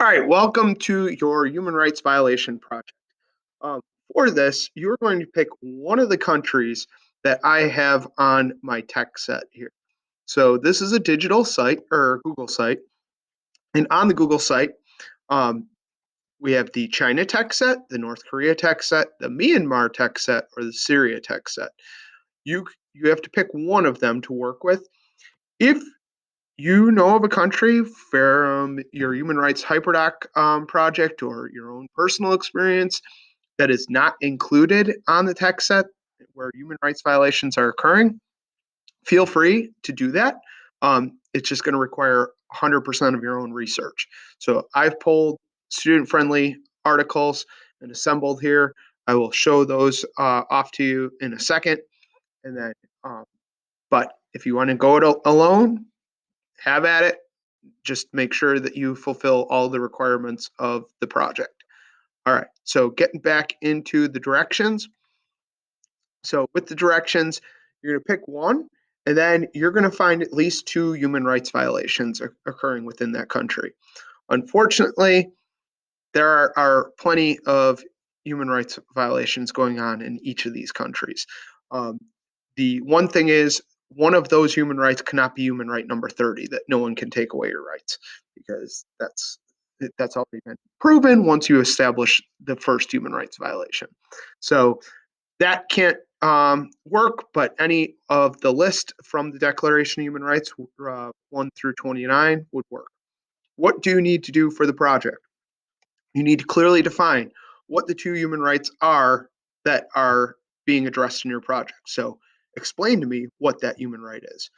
All right, welcome to your human rights violation project. Um, for this, you're going to pick one of the countries that I have on my tech set here. So this is a digital site or Google site, and on the Google site, um, we have the China tech set, the North Korea tech set, the Myanmar tech set, or the Syria tech set. You have to pick one of them to work with. If you know of a country from your human rights hyperdoc project or your own personal experience that is not included on the tech set where human rights violations are occurring, feel free to do that. It's just going to require 100% of your own research. So I've pulled student-friendly articles and assembled here. I will show those off to you in a second. And then, but if you want to go it alone, have at it. Just make sure that you fulfill all the requirements of the project. All right, so getting back into the directions. So with the directions, you're going to pick one, and then you're going to find at least two human rights violations occurring within that country. Unfortunately, there are plenty of human rights violations going on in each of these countries. Um, the one thing is, one of those human rights cannot be human right number 30, that no one can take away your rights, because that's already been proven once you establish the first human rights violation. So that can't work, but any of the list from the Declaration of Human Rights, 1 through 29, would work. What do you need to do for the project? You need to clearly define what the two human rights are that are being addressed in your project. So explain to me what that human right is.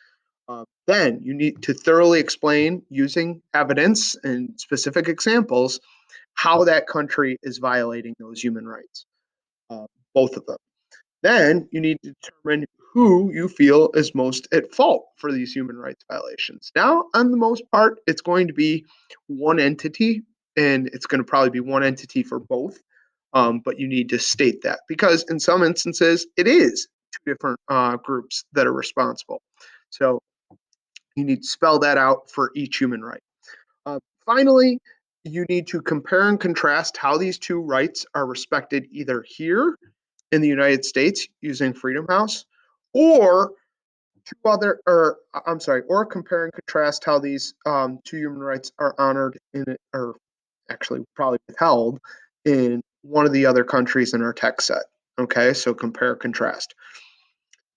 Then you need to thoroughly explain, using evidence and specific examples, how that country is violating those human rights, uh, both of them. Then you need to determine who you feel is most at fault for these human rights violations. Now, on the most part, it's going to be one entity, and it's going to probably be one entity for both. But you need to state that, because in some instances, it is two different groups that are responsible. So you need to spell that out for each human right. Finally, you need to compare and contrast how these two rights are respected either here in the United States using Freedom House, or or compare and contrast how these two human rights are honored or actually probably withheld in one of the other countries in our tech set. Okay, so compare and contrast.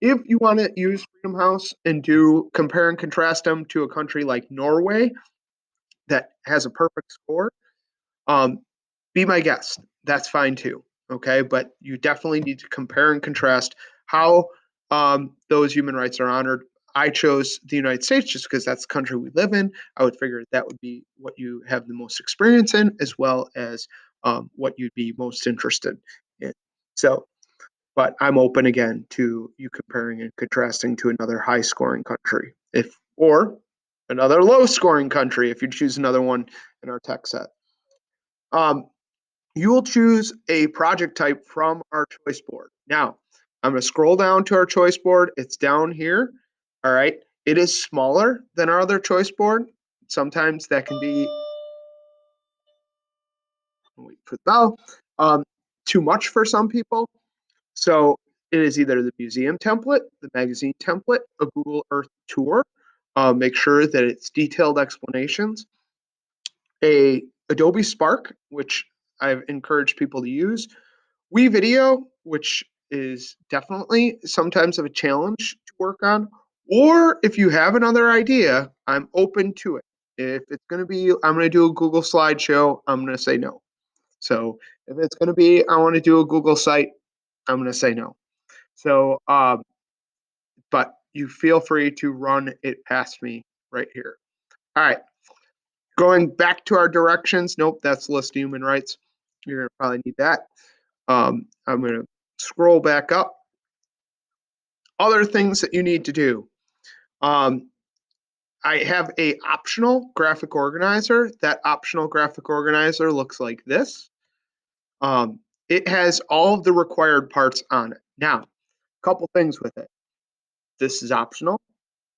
If you want to use Freedom House and do compare and contrast them to a country like Norway that has a perfect score, um, be my guest. That's fine too. Okay, but you definitely need to compare and contrast how those human rights are honored. I chose the United States just because that's the country we live in. I would figure that would be what you have the most experience in, as well as what you'd be most interested in. So, but I'm open again to you comparing and contrasting to another high scoring country, if or another low scoring country if you choose another one in our tech set. Um, you will choose a project type from our choice board. Now, I'm going to scroll down to our choice board. It's down here. All right. It is smaller than our other choice board. Sometimes that can be, wait for the bell, too much for some people. So it is either the museum template, the magazine template, a Google Earth tour. Make sure that it's detailed explanations. A Adobe Spark, which I've encouraged people to use. WeVideo, which is definitely sometimes of a challenge to work on. Or if you have another idea, I'm open to it. If it's going to be, I'm going to do a Google slideshow, I'm going to say no. So if it's going to be, I want to do a Google site, I'm going to say no. So, but you feel free to run it past me right here. All right. Going back to our directions. Nope, that's list human rights. You're going to probably need that. I'm going to scroll back up. Other things that you need to do. I have a optional graphic organizer. That optional graphic organizer looks like this. It has all of the required parts on it. Now, a couple things with it. This is optional.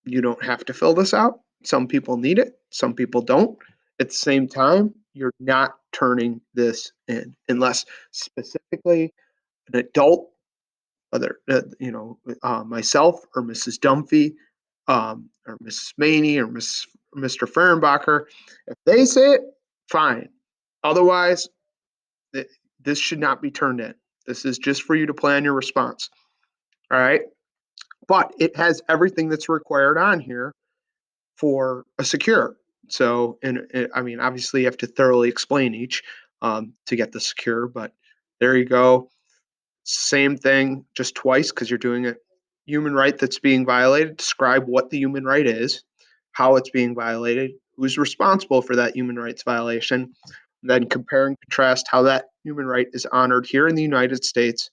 You don't have to fill this out. Some people need it, some people don't. At the same time, you're not turning this in unless specifically an adult, whether myself or Mrs. Dunphy, or Mrs. Maney or Mr. Fehrenbacher, if they say it, fine. Otherwise, this should not be turned in. This is just for you to plan your response. All right. But it has everything that's required on here for a secure. So, I mean, obviously, you have to thoroughly explain each to get the secure, but there you go. Same thing, just twice because you're doing a human right that's being violated. Describe what the human right is, how it's being violated, who's responsible for that human rights violation, then compare and contrast how that human right is honored here in the United States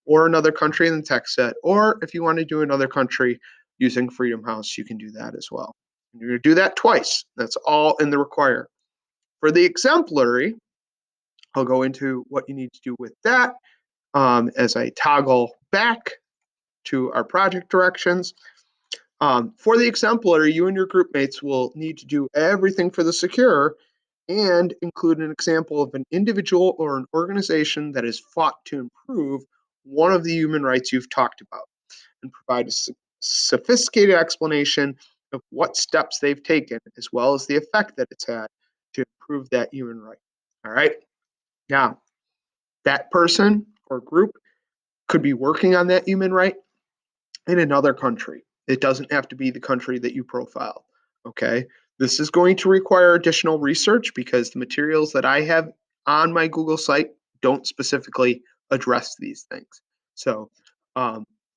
or another country in the text set, or if you want to do another country using Freedom House, you can do that as well. And you're going to do that twice. That's all in the require. For the exemplary, I'll go into what you need to do with that as I toggle back to our project directions. For the exemplary, you and your group mates will need to do everything for the secure and include an example of an individual or an organization that has fought to improve one of the human rights you've talked about, and provide a sophisticated explanation of what steps they've taken, as well as the effect that it's had to improve that human right. All right. Now, that person or group could be working on that human right in another country. It doesn't have to be the country that you profiled. Okay. This is going to require additional research because the materials that I have on my Google site don't specifically address these things. So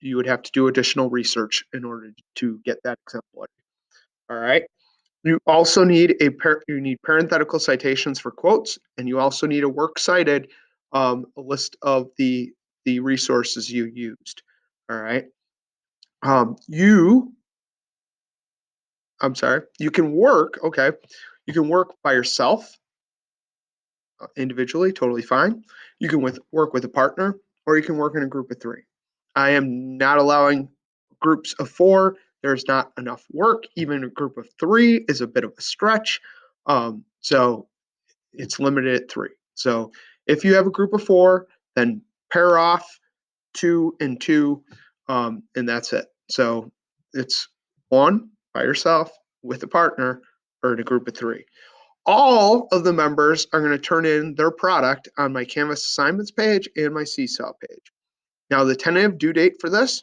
you would have to do additional research in order to get that exemplary. All right. You also need parenthetical citations for quotes, and you also need a works cited a list of the resources you used. All right. I'm sorry, you can work, okay, you can work by yourself, individually, totally fine. You can work with a partner, or you can work in a group of 3. I am not allowing groups of 4. There's not enough work. Even a group of 3 is a bit of a stretch. So it's limited at 3. So if you have a group of 4, then pair off 2 and 2, and that's it. So it's 1 by yourself with a partner or in a group of 3. All of the members are going to turn in their product on my Canvas assignments page and my Seesaw page. Now, the tentative due date for this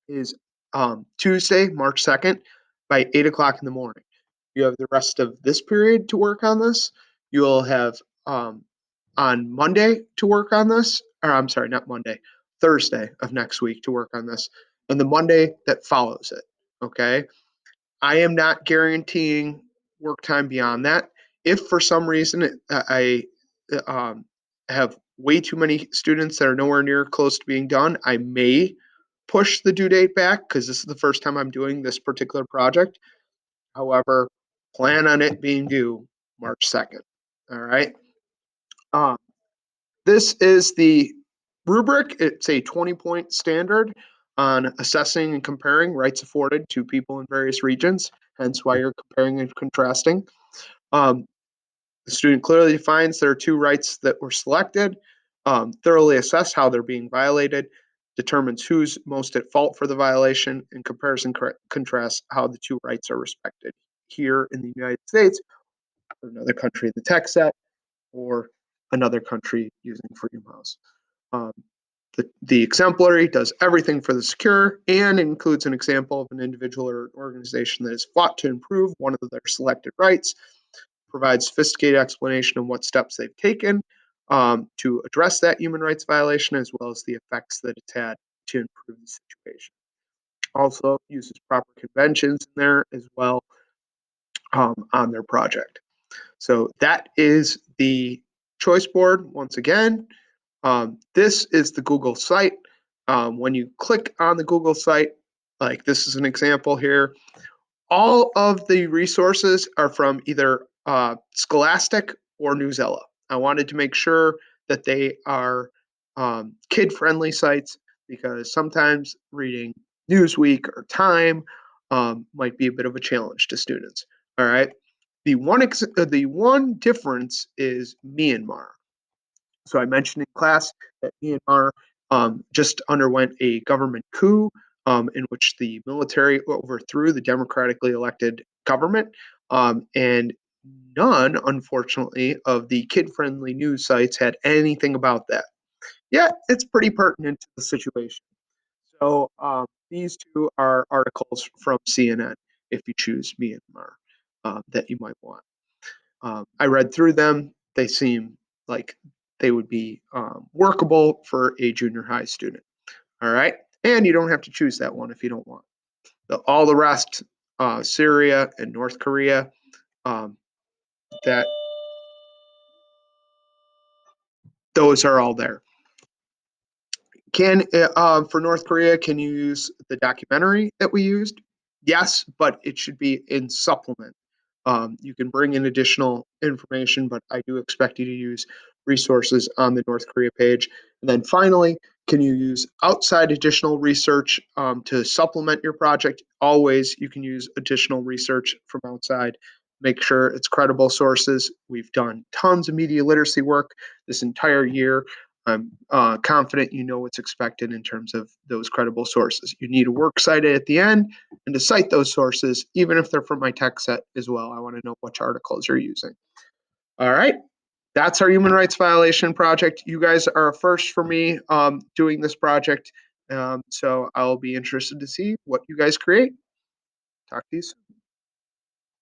is Tuesday, March 2nd by 8 o'clock in the morning. You have the rest of this period to work on this. You'll have on Monday to work on this, or I'm sorry, not Monday, Thursday of next week to work on this, and the Monday that follows it. Okay. I am not guaranteeing work time beyond that. If for some reason I have way too many students that are nowhere near close to being done, I may push the due date back because this is the first time I'm doing this particular project. However, plan on it being due March 2nd. All right. This is the rubric. It's a 20-point standard on assessing and comparing rights afforded to people in various regions, hence why you're comparing and contrasting. The student clearly defines there are 2 rights that were selected, thoroughly assess how they're being violated, determines who's most at fault for the violation, and compares and contrasts how the 2 rights are respected here in the United States, or another country in the text set, or another country using Freedom House. Um, the exemplary does everything for the secure and includes an example of an individual or organization that has fought to improve one of their selected rights, provides sophisticated explanation of what steps they've taken to address that human rights violation, as well as the effects that it's had to improve the situation. Also uses proper conventions in there as well on their project. So that is the choice board once again. This is the Google site. When you click on the Google site, like this is an example here, all of the resources are from either Scholastic or Newsela. I wanted to make sure that they are kid-friendly sites because sometimes reading Newsweek or Time might be a bit of a challenge to students. All right. the one difference is Myanmar. So I mentioned in class that Myanmar just underwent a government coup in which the military overthrew the democratically elected government. And none, unfortunately, of the kid-friendly news sites had anything about that. Yet it's pretty pertinent to the situation. So these two are articles from CNN, if you choose Myanmar, that you might want. I read through them. They seem like they would be workable for a junior high student. All right. And you don't have to choose that one if you don't want. All the rest, Syria and North Korea, um, that those are all there. Can For North Korea, can you use the documentary that we used? Yes, but it should be in supplement. You can bring in additional information, but I do expect you to use resources on the North Korea page. And then finally, can you use outside additional research to supplement your project? Always, you can use additional research from outside. Make sure it's credible sources. We've done tons of media literacy work this entire year. I'm confident you know what's expected in terms of those credible sources. You need a works cited at the end and to cite those sources, even if they're from my tech set as well. I want to know which articles you're using. All right. That's our human rights violation project. You guys are a first for me doing this project. So I'll be interested to see what you guys create. Talk to you soon.